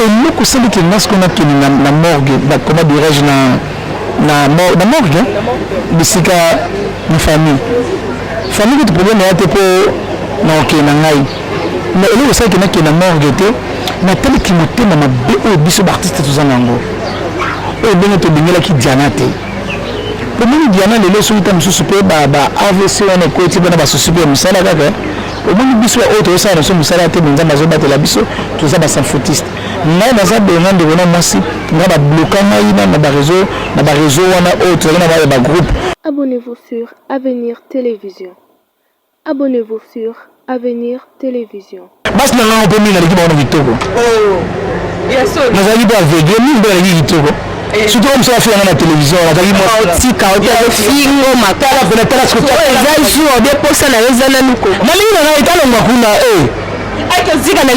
eloko osaliki ngasi kona kini na morgue bakoma dirais na morgue bisika na famille kutu problème ya te mpo na okende na ngai mais eloko osaliki nakende na morgue te nataliki motema mabe oyo biso baartiste toza nango oyo ndenge tobengelaki diana te omoni diana lelo soki ta mosusu mpe ba-avc wana ekoti mpona basusi mpe ya mosala kaka omoni biso oyo tozosala na so mosala te nzambe azobatela biso toza basanfotiste ngai naza benga ndeko na mwasi ngai babloka ngai na bareseau wana oyo tozali na baya bagroupe. Abonnez-vous sur Avenir Télévision. Abonnez-vous sur Avenir Télévision. basi na ngai mpe mingi naleki bango na kitoko nazalaki mpe aveugle mingi mpe naleki kitoko surtout comme ça fait na télévision nazalaki motika otafingo makala pena tala eza jour de posa na eza na luko nalingi na ngai etalonga kuna akozika na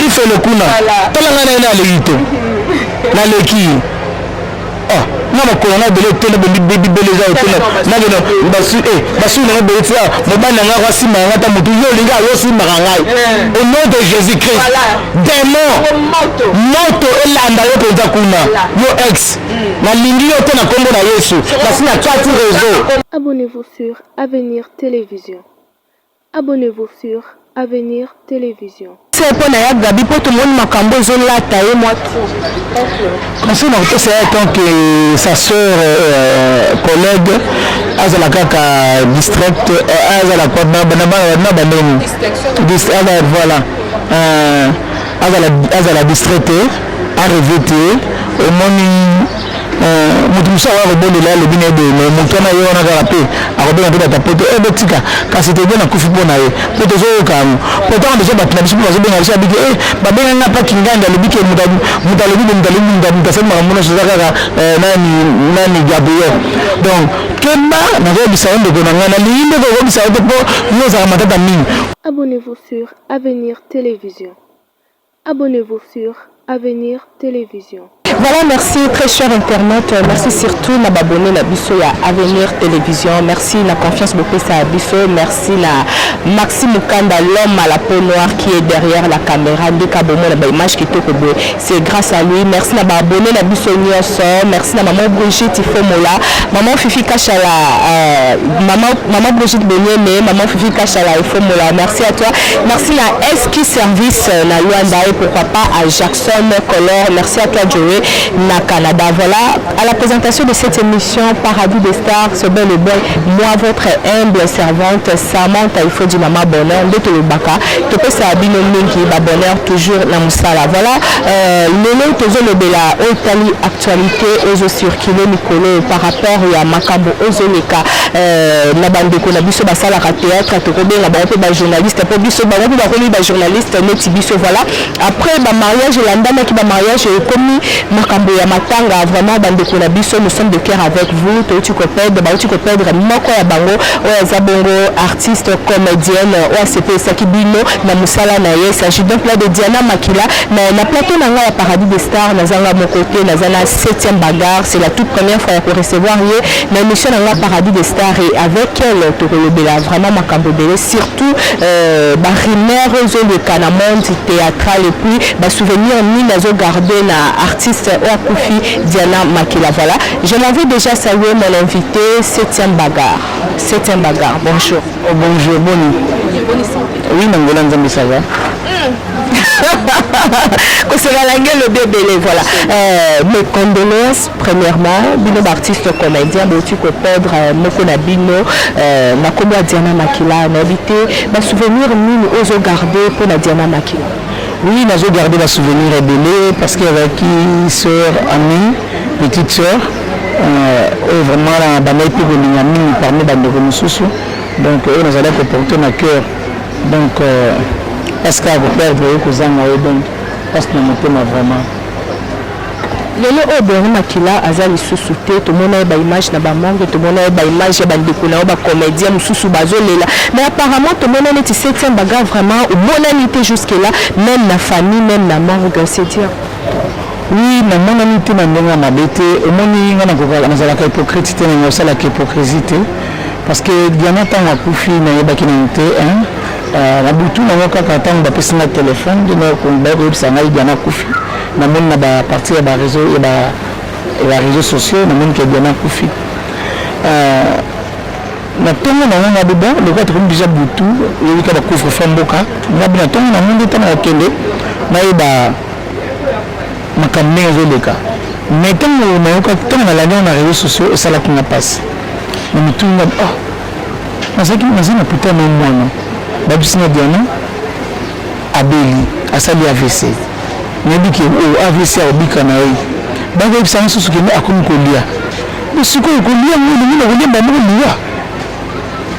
lifele kuna tala ngai naye naleki te naleki na makolo na bele tena bibele za otena na bino basu na bele tia mobana nga kwa sima nga ta mutu yo linga yo sima ngai au nom de Jésus Christ démon moto elanda yo penza kuna yo ex na lingi yo tena kombo na Yesu basi na kati réseau. Abonnez-vous sur Avenir Télévision. Abonnez-vous sur Avenir Télévision. C'est pour na gabi pour tout le monde makambo zolata et moi trop. Conseil na kote c'est tant que sa sœur collègue azala kaka district azala kwa na baneni district voilà azala district arrêté au moni mutu musa wa kobolela alobi na ebe moto wana ye wana kaka mpe akobela mpe bata poto botika kasi tebe na kufi mpo na ye mpo tozoyokango pourtant deja bato na biso mpo bazobenga biso abiki babenganga mpa kinganda alobi ke mutu alobi mutu asali makambo nyonso eza kaka nani gabriel donc kemba nakoyebisa yo ndeko na ngai nalingi nde koyebisa yo te mpo yo ozala matata mingi. Abonnez-vous sur Avenir Télévision. Abonnez-vous sur Avenir Télévision. Voilà, merci très cher Internet, merci surtout na abonné la biso ya Avenir Télévision, merci la confiance beaucoup ça biso, merci la Maxime Kanda, l'homme à la peau noire qui est derrière la caméra de Kabomo la image qui toque beau, c'est grâce à lui, merci na abonné la biso nyonso, merci na maman Brigitte Ifomola, maman Fifi Kachala, maman Brigitte Benyeme, maman Fifi Kachala Ifomola, merci à toi, merci la Eski Service na Luanda et pourquoi pas à Jackson Color, merci à toi Joey na Canada. Voilà, à la présentation de cette émission Paradis des Stars, ce bel et bon, moi votre humble servante Samantha Ifodi Mama Bonheur de Tolobaka, to pesa abino mingi ba bonheur toujours na musala. Voilà, lelo tozo lobela otali actualité ozo circuler mikolo par rapport ya makambo ozo leka na bandeko na biso basala ka théâtre to kobenga ba pe ba journaliste po biso ba ko ba ko ba journaliste neti biso. Voilà, après ba mariage landana ki ba mariage comme makambo ya matanga vraiment bandeko na biso nous sommes de cœur avec vous to tu kopedre ba tu kopedre moko ya bango oya za bongo artiste comédienne oya sepe sakibino na musala na ye s'agit donc là de Diana Makila na plateau na nga ya Paradis des Stars na zanga mon côté na zana 7e bagarre, c'est la toute première fois pour recevoir ye na émission na nga Paradis des Stars et avec elle to kolobela vraiment makambo belé surtout ba rumeur zo le monde théâtral et puis ba souvenir ni nazo garder na artiste Ouakoufi Diana Makila. Voilà, je m'avais déjà salué mon invité 7e bagarre. 7e bagarre, bonjour. Oh, bonjour, bonne. Oui, Nangola Nzambi, ça va. Le bébé, voilà. Mes condoléances, premièrement, bino artiste comédien, tu peux perdre Mokona Bino, Nakomo Diana Makila, n'habité, ma souvenir, nous osons garder pour la Diana Makila. Oui, nous avons gardé la souvenir ébélé parce qu'il y avait qui sœur, amie, petite sœur, vraiment la banaï pour les amis parmi les Romusous. Donc, nous allons comporter notre cœur. Donc, parce qu'à vous perdre, vous avez donc, parce que nous sommes vraiment. Lelo Diana Makila azali susute to mona ba image na ba mangue to mona ba image ya bandeko na ba comédien mususu bazolela mais apparemment to mona neti 7e bagarre vraiment au monanité jusque là même la famille même la morgue c'est dire oui na monanité na ndenge na bete au moni ngana ko na zala ka hypocrite te na sala ka hypocrisie parce que Diana tanga kufi na yebaki na te hein la butu na kaka tanga ba pesa na téléphone de na ko ba ko bisa na Diana kufi namoni na baparti ya baréseau sociaux namoni ke Diana akufi na ntongo nango ngabi bon lokola tokomi déjà butu yebika bacouvre-feu mboka ngabi na ntongo nango nde ntango nakende nayeba makambo ndenge ezoleka mais ntango nayoka ntango nalandi na réseaux sociaux esalaki nga mpasi na mituni ngabi naza na puta na mwana babisi na Diana abeli asali AVC nayebi ke AVC aobika na ye bakoyebisa ngo susu kende akomi kolia sikoyo kolia ngo elingi na kolia bamoko liwa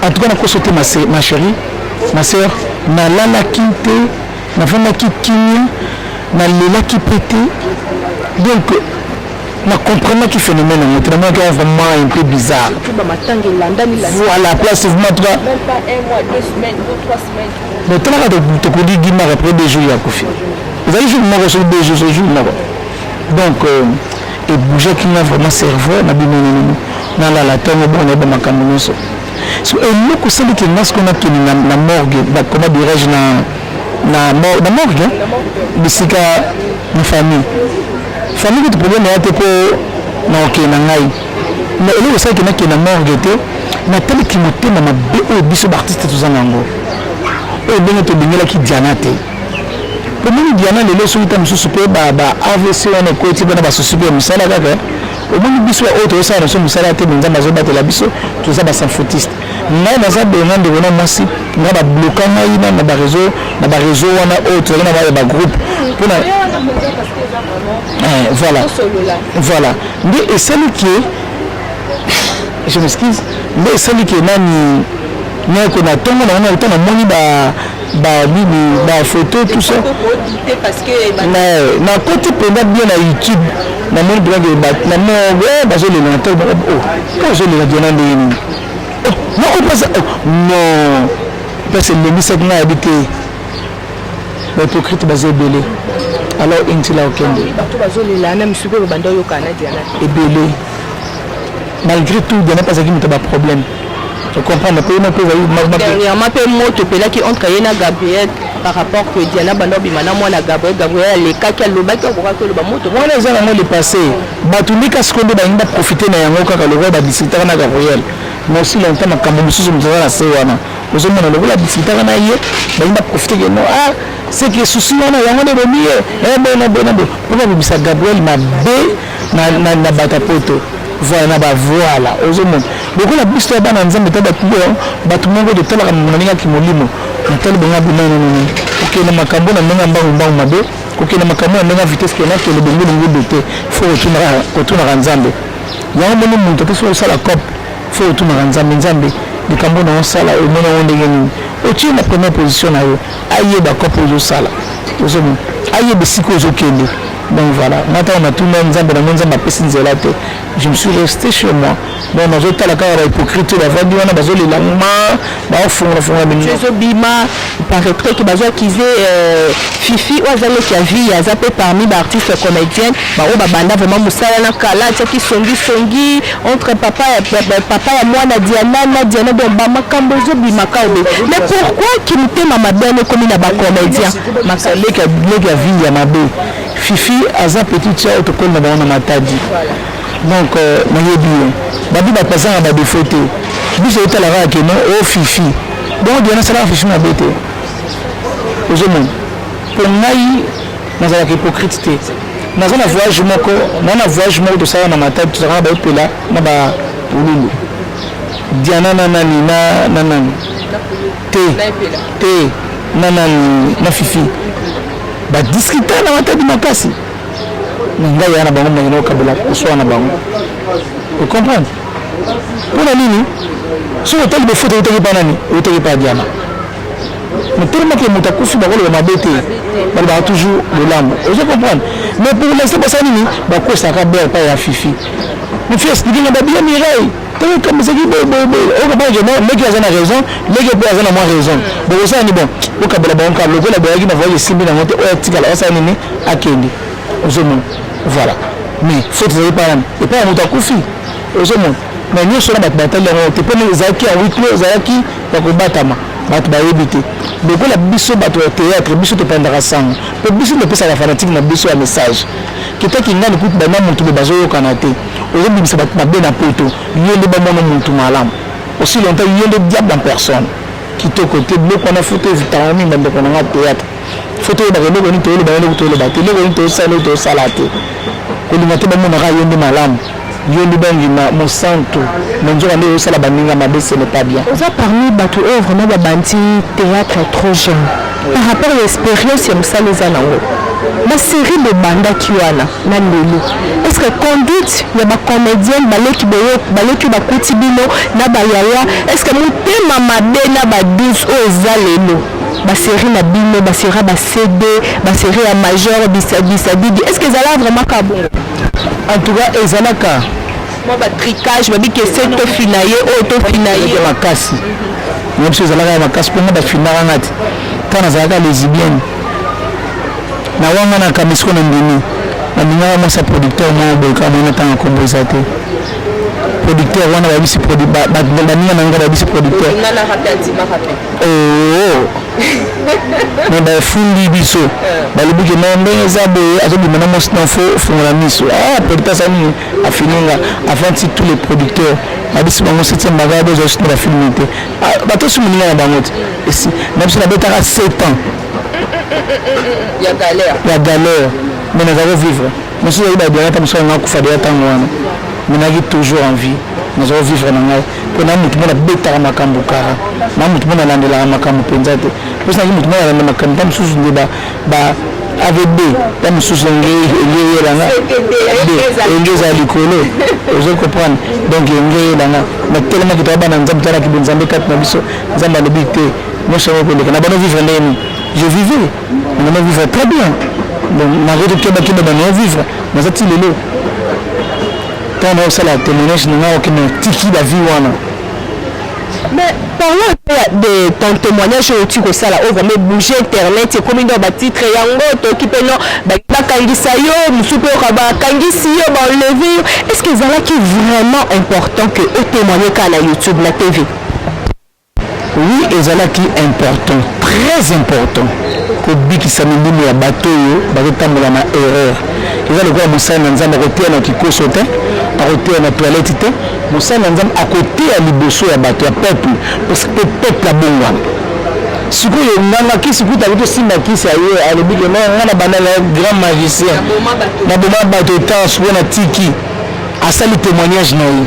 en tout cas nakosote ma chérie ma sœur nalalaki te nafandaki kimia nalelaki pe te donc nacomprenaki phénomène yango te namonaki vraiment un peu bizarre voilà placement en tout cas même pas un mois 2 semaines ou 3 semaines mais talaka tokodi gimaka après 2 jours ya kofi ezali jour moko so 2 jours so jour moko donc ebougeaki nga vraiment cerveau nabinonono nalala ntongo bongo nayeba makambo nyonso so eloko osaliki nga soki nakeni na morgue comment dirais-je na morgue bisika na famille kutu problème ya te mpo naokende na ngai mais eloko osaliki nakeni na morgue te nataliki motema mabe oyo biso baartiste toza na yango oyo ndenge tobengelaki Diana te omoni Diana lelo soki ta mosusu mpe ba-AVC wana ekoti mpona basusu mpe ya mosala kaka omoni biso oyo tozosala na biso mosala te nzambe azobatela biso toza basanfotiste ngai naza benga ndeko na mwasi ngai babloka ngai na bareseau wana oyo tozali na baya bagroupe mpona voilà nde esali ke je m'excuse nde esali ke nani nyako na ntongo na wana ota namoni bafoto tout ça na koti mpenza bien na YouTube namoni mpenza bazolela na ntango bazolela Diana ndenge nini non mpasi elemisaki nga yabi te bahypocrite baza ebele alors intila okende ebele malgré tout Diana mpazaki moto baproblème comprendre dernièrement pe moto pelaki entre ye na Gabriel par rapport que Diana bando bimana mwana Gabriel alekaki alobaki akokaki oloba moto wana eza nango lepassé bato ndika siko nde balingi baprofite na yango kaka lokola badiskutaka na Gabriel mais aussi longtemps makambo mosusu motoza na se wana ozomona lokola badiskutaka na ye balingi baprofite ke no c'est que susi wana yango nde bomi ye boye mpo babimisa Gabriel mabe na bata poto voilà na bavoila ozomona lokola biso ya bana nzambe ta bato moko totalaka naningaki molimo natali bonga binonono okende makambo na ndenge mbangu mabe kokende makambo na ndenge vitesse ke nakende bongo te fo kotunaka nzambe yango moni moto te soki osala cope fo kotunaka nzambe likambo na osala omona ngo ndenge nini otie na première position na yo ayeba cope ozosala ozomona ayeba esika ozokende. Donc voilà, maintenant on a tout le monde nzambe apesi nzela te. Je me suis resté chez moi. Donc nazotala kaka bahypocrite bavandi wana bazolelanga baofungafunga bino ezobima paraîtrait que bazoakize Fifi oyo azalaki ya vie aza mpe parmi baartiste comédienne baoyo babanda vraiment mosala na kala atiaki songisongi entre papa ya mwana Diana donc bamakambo ezobimaka obe. Mais pourquoi kimotema mabe ekomi na bacomédien leki ya vie ya mabe Fifi aza petite sœur tokoli na bango na matadi donc nayebi ye babi bapasanga badefo te biso etalaka yake no o Fifi donc Diana asalaka Fifi mabe te ozomona mpo ngai nazalaka hypocrite te naza na voyage moko tosala na matadi tozalaka baopela na bapululu Diana nanani te na Fifi badiskuta na matadi makasi na ngai ya na bango mangina okabela kosoa na bango ocomprendre mpona nini soki otali befoto otaki mpa nani otaki mpa Diana motelemaki moto akufi bakoloba mabe te balobaka toujours lolamu ozo comprendre mais pour l'instant basa nini bakwesaka bere mpa ya Fifi mofi expliquinga babia mirai comme ça qui meki aza na raison meki mpe aza na mwa raison donc osala ni bon okabela bango kaka lokola boyaki na voyage esimbi nango te oyo atikala osala nini akende ozomona voilà mais faute ezali mpa nani epai ya moto akufi ozomona mais nyonso na bato batali yango te mpona ezalaki ya huis clos ezalaki ya kobatama bato bayebi te lokola biso bato ya théâtre biso topandaka sango mpe biso topesaka fanatique na biso ya message kitaki ngani kutu bana motu boye bazoyokana te ozobimisa bato mabe na poto yo nde bamona motu malamu aussi longtemps yo nde diable en personne kitoko te biloko wana foto evitaka mingi bandeko nanga théâtre foto oyebaka eloko nini toyoloba eloko toyoloba te eloko nini toyosala oyo toyosala te kolinga te bamonaka yo nde malamu yo nde bangima mosantu monzoka nde oyosala baninga mabe ce n'est pas bien oza parmi bato oyo vraiment babandi théâtre trop jeune par rapport à l'expérience ya mosala eza nango basérie bobandaki wana na lelo est-ce que conduite ya bacomédienne baleki bakuti bino na bayaya est-ce que motema mabe na ba12 oyo eza lelo basérie na bino basérie ba CD basérie ya major bisadidi est-ce que ezala vraiment ka bongo en tout cas ezalaka moi batricage babiki ese tofina ye oyo tofina ye makasi nga biso ezalaka ya makasi mpo nga bafinaka nga te ka nazalaka lésibienne na wanga na kamisiko na ndimi nabingaka mwasa producteur moko boyeka mwana ntango akombo eza te producteur wana babisi baninga na nga babisi producteur me bafundi biso balobiki no ndenge eza boye azobima na mwasi na fungola miso producteur asani afininga avant ti tous les producteurs babisi bango 7e bagaya bozwa na bafilme te bato osi moninga na bango te esi na biso nabetaka 7 ans ya galère mais nazali vivre mosusu oyebi babianga ta mosusu anga kufa deya ntango wana mais naki toujours en vie nazali vivre na ngai mpo na motu mpo nabetaka makambo kara na motu mpo nalandelaka makambo mpenza te mposi naki motu mpo nalanda makambo ta mosusu nde avb ta mosusu engeyelanga enge eza likolo ozo comprendre donc engeyelanga natelemaki toya bana nzambe toalaki bo nzambe kati na biso nzambe alobi te nyonso yango koleka na bano vivre ndeni je vivais on a vivre très bien donc malgré tout keba bano vivre naza ti lelo ntango naosala témoignage nanga okende tiki bavie wana mais parlons un peu de ton témoignage oyo oti kosala oyo vraiment bouge internet ekomi ndo batitre yango toki mpe no bakangisa yo mosusu mpe oka bakangisi yo baenleve yo est ce que ezalaki vraiment important que otémoigne kaka na YouTube na TV oui ezalaki important très important kobikisa milimo ya bato oyo bakotambola na erreur eza lokola mosala na nzambe akoteya na kikoso te akoteya na toilette te mosala na nzambe akoteya liboso ya bato ya peuple parce que peuple abongwana sikoyo nganga kisi kuta kotosimba kisi aye alobike nga na banda na grand magicien na boma bato etan sikoyo na tiki asali témoignage na ye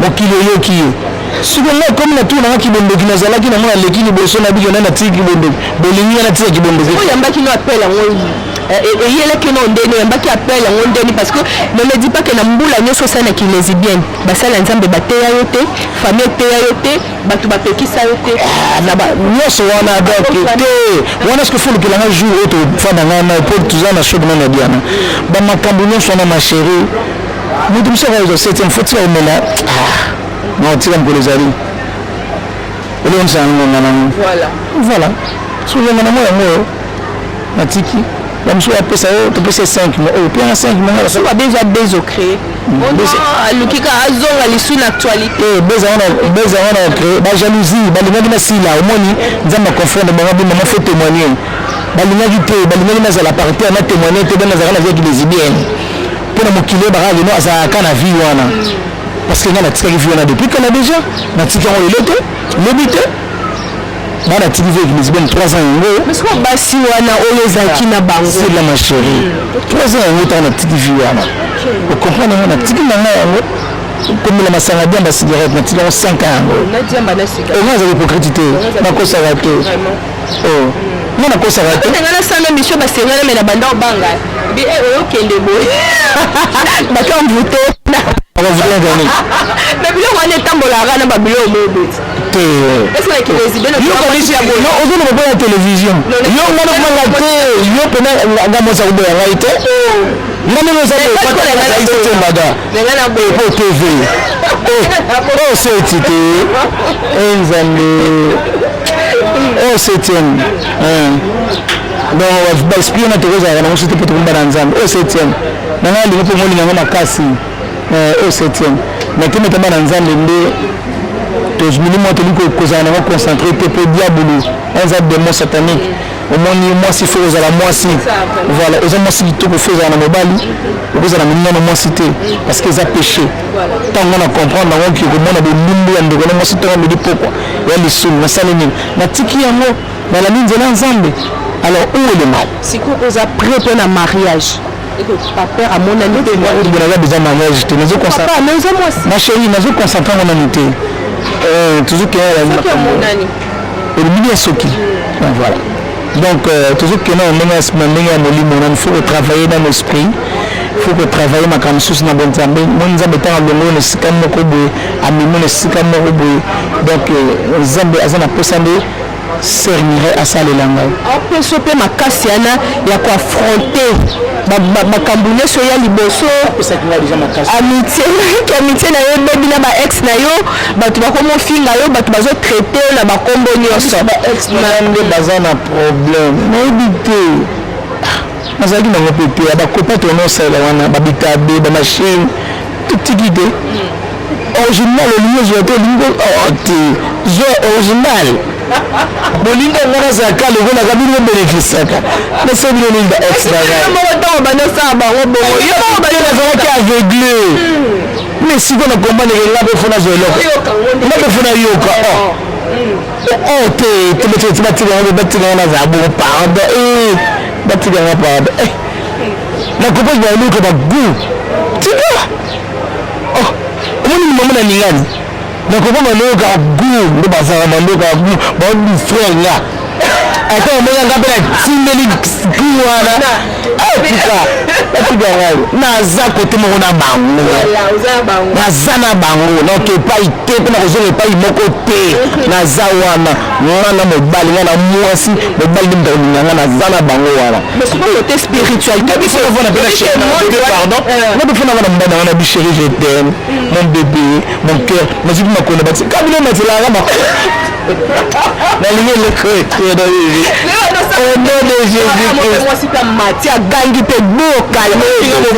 mokili oyoki ye sikoyo nga komi na tour nanga kibondoki nazalaki na mona leki liboso na bike na tiki kibondoki bolingi nga na tika kibondoki oyambaki no appel yango eyelaki no ndeni oyambaki appel yango ndeni parce que ne me dis pas que na mbula nyonso osalaki lésibienne basala nzambe bateya yo te famille eteya yo te bato bapekisa yo te nyonso wana donc te wana soki folukelanga jour oyo tofandanga na po toza na shob nana diana bamakambo nyonso wana ma chéri moto mosu akayoza 7e foti omela naotika mokolo ezali elongisana ngonga nango voilà sozenga nango yango natiki bamosu apesa yo topesa 5 mois oyo mpenga 5 mois soki déjà bezo créé aluki kaka azonga lisu na actualité beza wana ocréé bajalousie balingaki nasila omoni nzambe aconfrendre bango bimama fo témoigner balingaki te balingaki nazala partir na témoigner te banazalaka naziaki lésibienne mpona mokili bakaka leno azalaka na vie wana parce que nga natikaki vie wana depuis kala déjà natiki yango lelo te lobi te bana tiki vie lésibienne 3 ans yango mais soki basi wana oyo ezalaki na bango c'est la ma chérie 3 ans yango ntango natiki vie wana okomprendre yango natiki nanga yango komela masanga diamba cigarette natiki yango 5 ans yango onga azala hypocrite te nakosaka te nga nakosaka te nga nasala mission basengana me na banda obanga oyokende boye bakamvute mais biloko wana etambolaka na babiloko moyebeti ozoloba mpo ya télévision yo nga nakomanga te yo pena nga mosa koboya ngai te nga ndenge ozatembaga po tv o seti te nzambe o septième donc baexplike na tokozalaka nango soki mpo tokomba na nzambe o septième nanga alingi mpo molinga yango makasi o septième mais te metamba na nzambe nde tos minimum te liko kozana na concentré te pe diabolo un démon satanique au moins moi si faut la moi si voilà ils ont moi si tout faire na mobali vous allez minimum moi cité parce que ça péché tant on a comprendre on qui comment on a des limbu ande ko moi cité on me dit pourquoi ya lisul na salini na tiki yango na la mine de l'ensemble alors où est le mal si ko oza prêt pour un mariage et que papa à mon ami de moi on a besoin de mariage tu nous concentrer papa mais moi ma chérie nous concentrer en unité toujours qu'il y a mon ami et le milieu soki voilà donc toujours que non il faut travailler dans l'esprit il faut que travailler ma comme sous na bonne zambe mon zambe tant longo ne sikam moko boye amimo ne sikam moko boye donc zambe azana posande servirait à ça les langues on peut choper ma cassiana ya ko affronter ma kambune so ya liboso ça qui va déjà ma casse amitié na yo bebina ba ex na yo batu ba komo finga yo batu bazo traiter na ba kombo nyonso ba ex na nde bazana problème mais éviter nazalaki nango pepe ya bakopa tonosala wana babitabe bamachine totikite original olingo zwa te olingo te zwa original bolingo ngo nazalaka lokolaka bino bénéficiaka nasebino ninga extraazalaki aveugle mais siko na kombaneke nga mpe fona zwa eloko nga mpe fona yoka te batikanga nazala bon pardon batikanga pardon nakopa baluka bagu tika omoni mamo na ningani nakopa manoyoka gu nde bazala manoyoka gu baodifrere nga ata omonanga mpe natindeli gu wana batika ngai naza kote moko na bango naza na bango donc epai te mpe nakozonga epai moko te naza wana ngana mobali nga na mwasi mobali nde mutakolinga nga naza na bango wana côté spiritualité nabifona nga na mbana wana bichéri je t'aime mon bébé mon cœur naziki makona bati kabilo matelaka nalingi eloko etena au nom de Jésus-Christ gangi pe bokalme yango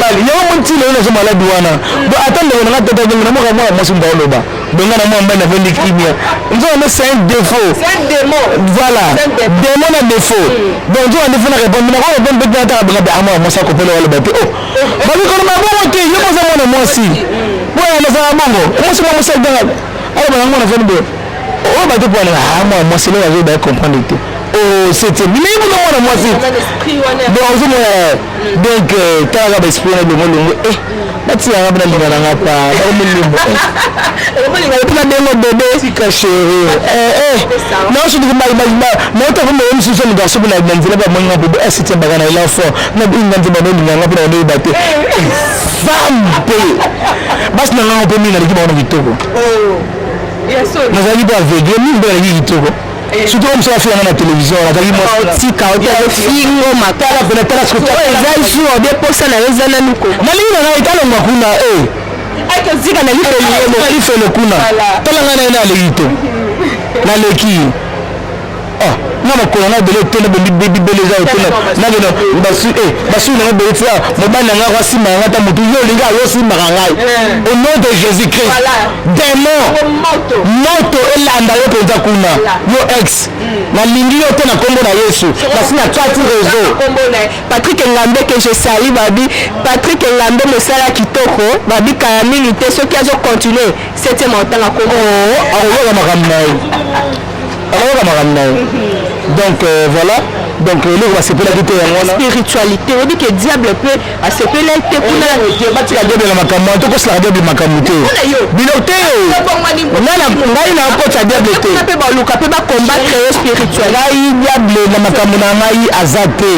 montile oyo nazo maladi wana bo atande nanga tata ngenga namoka mwana mwasi mbaoloba bonga na mwa mbani navandi kimia nzona c'est un défaut voilà démon na défaut donc nzona défaut na répondre na ko bon bête na benga be ama mwasi akopela wala bate oh babi kono mabongo te yo moza mwana mwasi boya na za bongo mwasi mwa mwasi danga ala bana mwana fani bo oh bato pour ah moi mwasi le wazo ba comprendre te oh c'était mais il m'a montré moi c'est donc t'as la esprit de mon longo eh bati ya ngabana lingana ngapa ba umulumbo omoni ngale pula dengo bébé sika chérie non je dis mal mais t'as comme une solution de garçon na nzela ba monga bébé est c'était bagana il a fort na binga nzela ba lingana ngapa na baté femme bas na ngapa pe mina likiba ona vitoko oh yes so nazali ba aveugle ni mbele vitoko surtout comme ça fait na télévision la tali moi tika o fingo makala pena talasko ezai jour de posa na ezana nuko malinga na italo makuna ake zika na life le ifelo kuna tala ngana na leito na leki na makolo na bele tena bebe bele za tena na beno basu na bele tia mobana nga kwa sima nga ta mutu yo linga yo sima ngai au nom de Jésus-Christ démon moto elanda yo penza kuna yo ex na lingi yo tena kombo na Yesu parce na kati réseau Patrick Ngambe que je salue babi Patrick Ngambe mosala kitoko babi kaya mingi te soki azo continuer 7e montant kombo ayo makamnai donc voilà donc le va se peut la spiritualité on dit que diable peut à se peut la te kuna bati la diable la makambo to ko sala diable makambo te binote nana ngai na ko cha diable te pe ba luka pe ba combattre spirituel ngai diable la makambo na ngai azate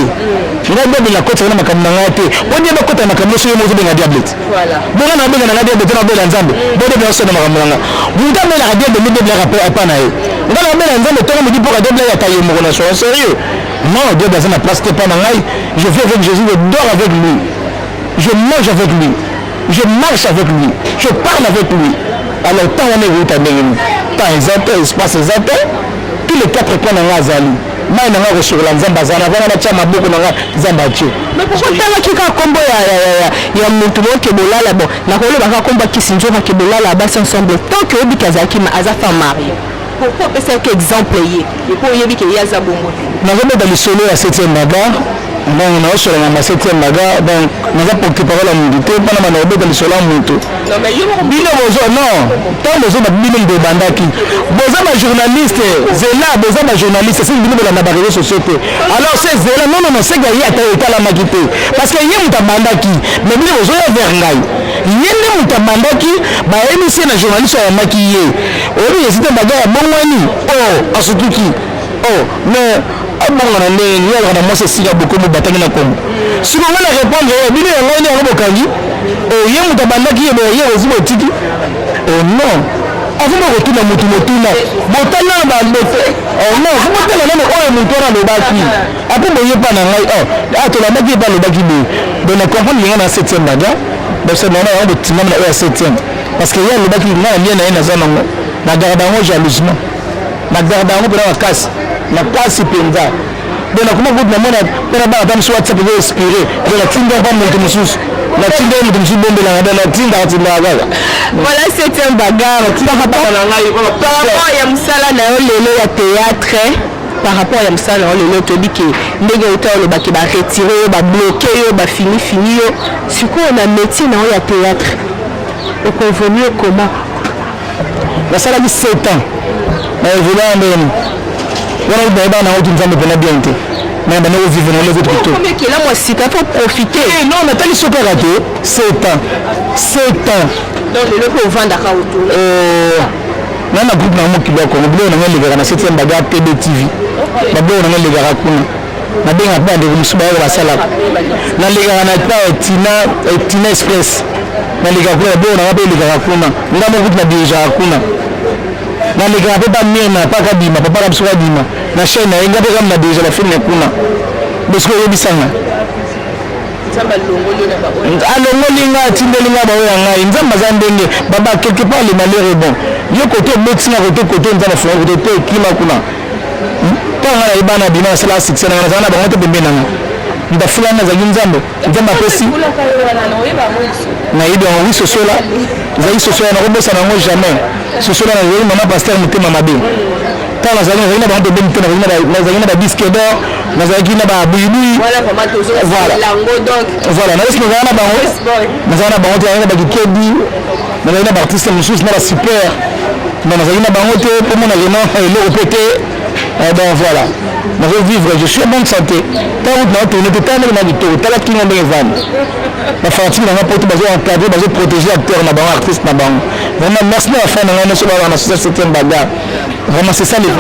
ngai diable la ko cha na makambo na ngai te on dit ba ko ta makambo so yo mo benga diable voilà bonga na benga na diable te na bela nzambe bode ba so na makambo na ngai buta mela la diable me diable la pa na ye ngala mela nzambe to mo di pour diable ya tayo mo na so sérieux non Dieu dans une place pas dans l'ail je vis avec Jésus je dors avec lui je mange avec lui je marche avec lui je parle avec lui alors tant on est où t'as bien temps espace exact tous les 4 coins dans l'azali mai na nga kosokola nzambe aza na vanga natia maboko na nga nzambe atie mais pourquoi otangaki kaka kombo ya motu boke bolala bon nakolobaka kombo akisi nzoka ke bolala basi ensemble tant que oyebi ke azalaki aza femme marie pourquoi opesaki exemple ye epo oyebi ke ye aza bongo te nazobeta lisolo ya 7e bagar donc naosolanga ma 7e bagar donc naza porte parole ya motu te mpona ma naobeta lisolo ya motu bino bozo non ntango bozoba bino bebandaki boza bajournaliste zela boza bajournaliste seki bino bolanda bareseau sociaux te alors se zela non seka ye ata etalamaki te parce que ye moto abandaki mais bino bozoya vers ngai ye nde moto abandaki bayebisi ye na journaliste ayamaki ye oyebi esite bagar ya bongwani asutuki mais abonga na ndenge yalaka na mwasi esika bokomo batangi na kombo siko nga na répondre bino yango nde yango bokangi ye moto abandaki ye ye ozi botiki non afuma kotuna motu motuna botala na bandote non fomotala nano oyo motu wana alobaki apo boyepa na ngai tolandaki ye pa alobaki boye donc na comprendre yenga na 7e baga donc normal yango botingami na oyo ya 7e parce que ye alobaki nga na lie na ye naza nango nagarda yango jalousement nagarda yango mpena makasi makasi mpenza donc nakoma kutu namona mpena bana ta mosu whatsapp eko inspiré donc natinda mpa moto mosusu natinda ye moto mosusu bombelanga donc natindaka kaka voilà 7e bagarre par rapport ya mosala na yo lelo ya théâtre par rapport ya mosala na yo lelo toyebi ke ndenge ota olobaki baretire yo babloke yo bafinifini yo sikoyo na métier na yo ya théâtre okonvenu yo comment nasalaki 7 ans na évolue ndeni wana bayeba na otu nzambe mpena bien te mais bana ovivre na levo kitoko combien kila moi sika faut profiter non natali sokaka te 7 ans donc lelo mpe ovandaka autour nana groupe na mokili ya kongo biloko nanga elekaka na 7e baga tb tv babiloko nanga elekaka kuna nabengaka mpe bandeko mosusu bayaka basalaka nalekaka na pa tina express nalekaka kuna babiloko nanga mpe elekaka kuna nga mo groupe na dirigeaka kuna nalekaka mpe bamena paka bima papaka biso kadima na chaine na ye nga mpe kama na dirige la filme kuna bosiko oyebisanga alongolinga atindelinga baoyo ya ngai nzambe aza ndenge baba quelque part le malheur est bon yo kote obetinga kote nzambe funga kote te ekima kuna ntango nga nayeba na bima nasala succès nanga nazala na bango te pembe nanga ndafulanga azalaki nzambe apesi nayebi yango wi sosola ezalaki sosola nakobosana yango jamais sosola nazali mama paster motema mabe ntango nazalaki na bango pembeni te nazalaki na badiske d'or nazalaki na babuibui voilà nazalaki nazala na bango nazala na bango te nazalaki na bakikedi nazalaki na baartiste mosusu na basuper donc nazalaki na bango te mpo mona vraiment eloko mpe te donc voilà nazo vivre je suis en bonne santé ntango naotourne te tala ndenge na kitoko tala kingo ndenge evandi bafanatiki nanga mpo te bazo encadre bazo protéger acteur na bango artiste na bango vraiment merci na bafan na ngai nyonso baa na 7e bagarre vraiment c'est ça les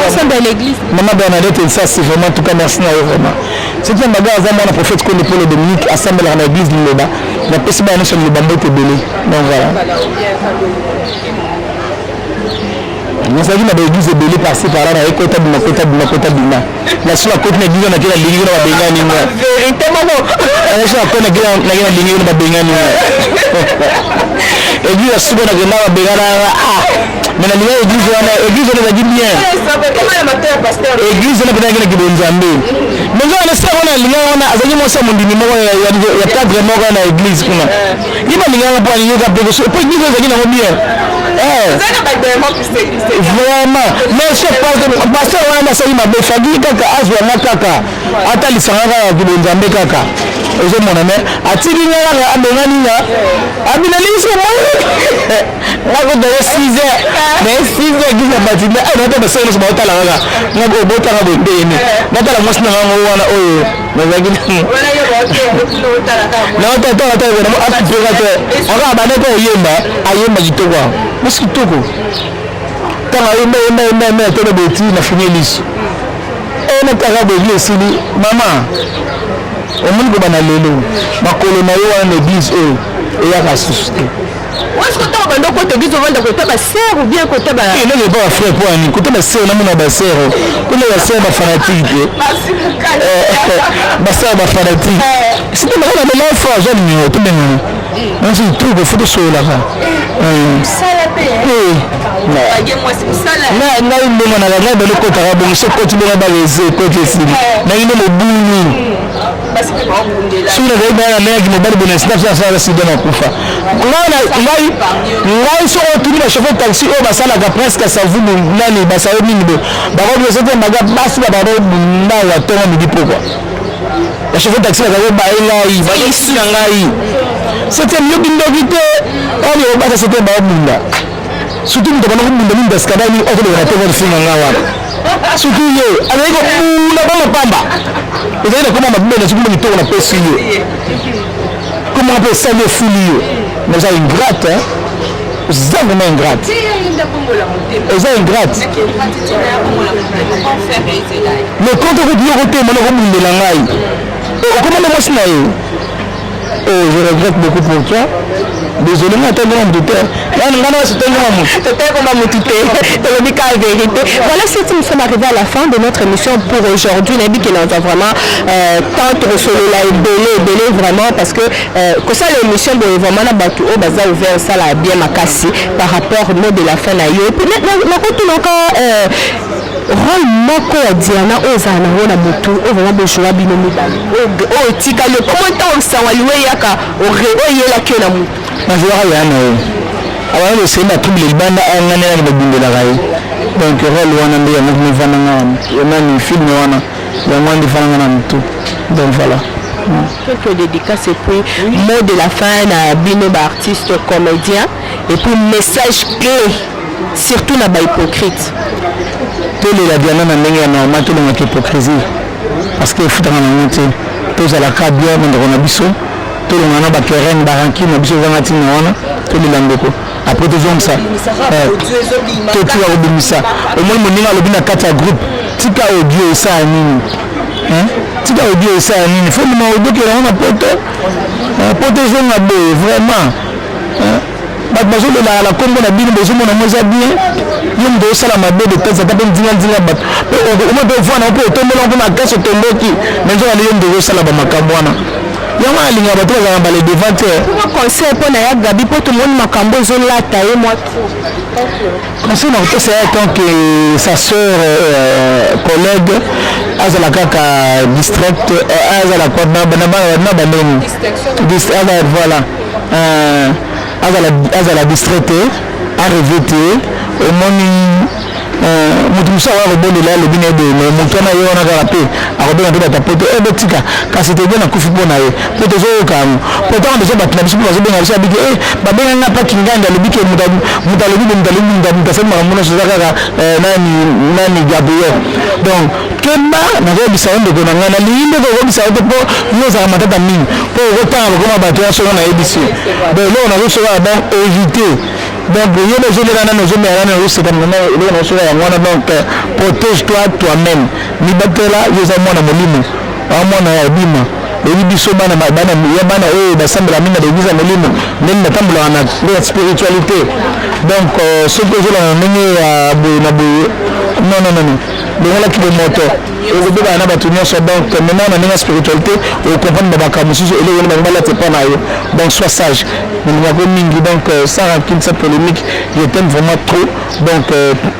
maman Bernadette et ça c'est vraiment en tout cas merci na yo vraiment 7e bagarre aza mwana prophète konde Paul Dominique assemblera na église liloba napesi bana nyonso liloba mbote ebele donc voilà nazalaki na baeglise ebele parci par là na ye kota bima naso nakoti na eglise nakei na lingi na babengani nga naso nakoti nakei na lingi na babengani nga église ya suko nakenda babengana mais nalinga église wana ezalaki bien église wana mpena akendaki bonzambe mais nzo wana se wana alinga wana azalaki mwasi ya mondimi moko ya cadre moko na église kuna ye balinganga mpo alingaka mpe po église ezalaki nango bien vraiment mais ce pasteur wana asali mabe fagi kaka azwanga kaka atalisanga kaka kibonzambe kaka ozomona me atilinga kaka abenganinga abinalingisi nakotaka 6 heures mais 6 heures gisa batinde nata basere nyonso baotala kaka ngako obotanga bondeyene natala mwasi na ngango wana oyo nazalaki naotataaapipeka te aka abandaka oyemba ayemba kitoko mwasi kitoko ntango ayemba atona beti nafuni eliso nataka boeglise esili mama omoni kobana lelo makolo na yo wana na église oyo eyaka susu te est-ce que tu as un côté qui va côté ba sœur ou bien côté ba il n'est pas frère pour ani côté ba sœur na mona ba sœur côté ba sœur ba fanatique ba sœur ba fanatique c'était la même fois j'ai mis tout même non c'est tout que photo sur là ça ngai ndenge na ngai bale kotaka bongo so koti bongo baleze koti esili nangine mobulu soki nazali bana nayaki mobali bona sida asala sida na kufa ngai so otuni bachauffeur taxi oyo basalaka presque savumu nani basalo mingi bo bakobisa te baga basi bababobunda watonga midi pokwa bachauffeur taxi bakako baye ngai bayesi na ngai c'était yoki ndoki te oyo obasa c'était babunda surtout mutu akana kobunda mingi basikadani okoleka te kofinga nga wana surtout ye azali kobunda bamapamba ezali na koma mabele na soki mitoko na pesi yo comment peut ça le fouiller mais ça ingrate hein c'est vraiment ingrate c'est ingrate mais quand on dit côté mon homme de la ngai comment le moi oh je regrette beaucoup pour toi désolé mais attends un peu voilà, c'est nous sommes arrivés à la fin de notre émission pour aujourd'hui. On a dit que nous avons vraiment tant reçu la belé vraiment parce que ça l'émission de vraiment la batu au bazar ouvert ça la bien makasi par rapport au mot de la fin na yo. Puis na retourne encore rôle moko ya Diana ozana wona mutu o vraiment bejoa bino mibali o tika le commentaire au sawaliwe yaka o yela ke na mutu na joa yana awana le sema trouble libanda angana na bindela kai donc rôle wana ndio mu vana ngana ni film wana ya mwandi fana na mutu donc voilà quelques dédicaces et puis mot de la fin na bino ba artiste comédien et puis message clé surtout na ba hypocrite la Diana na ndenge ya normal to na hypocrisie parce que futanga na mutu to za la ka bien ndeko na biso to na ba keren ba ranki na biso za ngati na wana to le landeko après to zomsa to tu wa obimisa au moins moninga lobina kata groupe tika audio ça nini tika audio ça nini faut me audio que on a poto zonga be vraiment bato bazolela la kombo na bino bozomona moza bien yo moto osala mabe de tete ata mpe ndinga bato oma mpe ovwana mpe otombola mpe makasi otomboki me nzokali yo moto ozosala bamakambo wana yango alinga bato bazala bale devant te conseil mpo na ya gabi mpo tomoni makambo ezolata ye mwa conseil na kotesa ye tant que sa sœur collègue azala kaka district azala na baneni voilà azala distraité arrêté au moni mutu musa wa robolela lobine de mutu na yo na karape akobena to bata poto ebotika kasi te bien na kufi pona ye poto zo kamu poto on déjà batna biso bazo benga biso abiki babenga nga pa kinganda lobike muta sema mona so kaka nani Gabriel donc kemba na go bisa onde ko na ngana linde ko bisa onde po yo za matata mingi po otanga ko ma bato ya so na ABC donc là on a reçu donc éviter donc il y a des gens qui ont donc protège-toi toi-même ni batela yeza mwana molimo amwana ya bima ebi biso bana ya bana oyo basambela mingi de visa molimo ndenge natambola na spiritualité donc ce que je la ndenge ya na boye non ndenge ki de moto okobe bana bato nyonso donc maintenant na ndenge spiritualité okomprendre babaka mosusu eloko ni bangala te pa na yo donc sois sage ndenge ko mingi donc ça raconte cette polémique je t'aime vraiment trop donc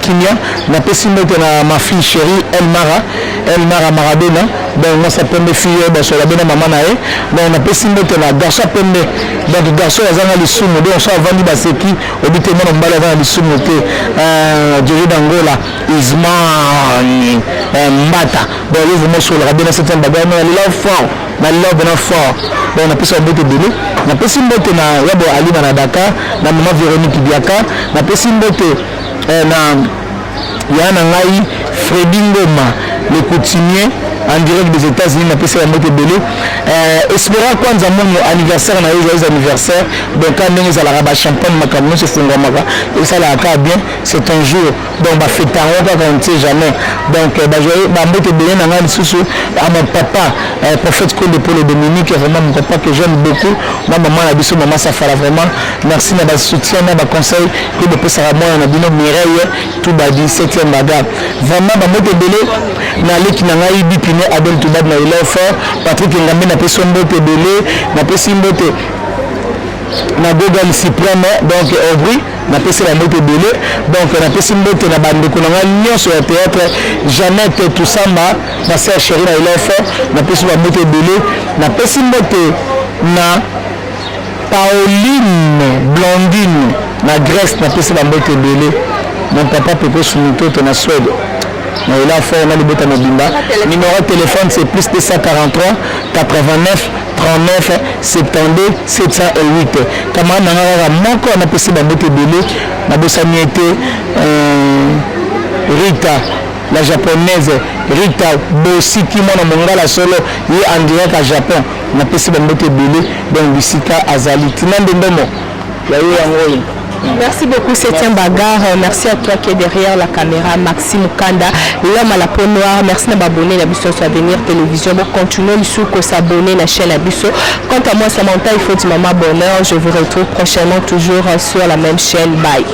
Kinia na pesi mbote na ma fille chérie Elmara Maradona donc moi ça peut me fier ba sur la bena maman na e donc na pesi mbote na garçon pembe donc garçon azanga lisumu donc ça vandi ba seki obite mona mbala azanga lisumu te Jerry Dangola Isman Mbata bon les vraiment sur la bena c'est un bagage mais là fort na love na fort donc na pesi mbote dele na pesi mbote na yabo Ali na Dakar na maman Véronique Biaka na pesi mbote na yana ngai Freddy Ngoma le coutumier en direct des États-Unis na pesa ya moto belé espéra kwanza mon anniversaire na yoza anniversaire donc quand nous allons ba champagne makamno se funga maka et ça la ka bien c'est un jour donc ba fêtarons quand on ne sait jamais donc ba joyeux ba moto belé na ngai susu à mon papa prophète Konde Paul Dominique vraiment mon papa que j'aime beaucoup ma maman la biso maman ça fera vraiment merci na ba soutien na ba conseil que de pesa moi na bino Mireille tout ba 17e bagarre vraiment ba moto belé na leki na ngai bipi Abel Toubad na Ilofort Patrick Ngambe na peso mbote belé na pesi mbote na Gogal Cyprien donc Aubry napesi la moto belé donc napesi mbote na bandeko na ngai sur le théâtre Jeannette Toussamba ma sœur chérie na Elof napesi ba moto belé napesi mbote na Pauline Blondine na Grèce napesi ba moto belé mon papa Pepe Sumito na Suède na Elof na libota mobimba numéro de téléphone c'est plus 243 89 39 72 708 kama nanga moko na pesi ba moto belé na bosani été Rita la japonaise Rita Bosiki mona mongala solo yi en direct à Japon na pesi ba moto belé donc bisika azali tinande ndomo ya yo yango. Merci beaucoup Septième Bagarre, merci à toi qui est derrière la caméra, Maxime Kanda, l'homme à la peau noire, merci de m'abonner à Bisso sur Avenir Télévision, bon continuez à s'abonner à la chaîne Abisso. Quant à moi, Samantha, il faut du maman bonheur, je vous retrouve prochainement toujours sur la même chaîne, bye.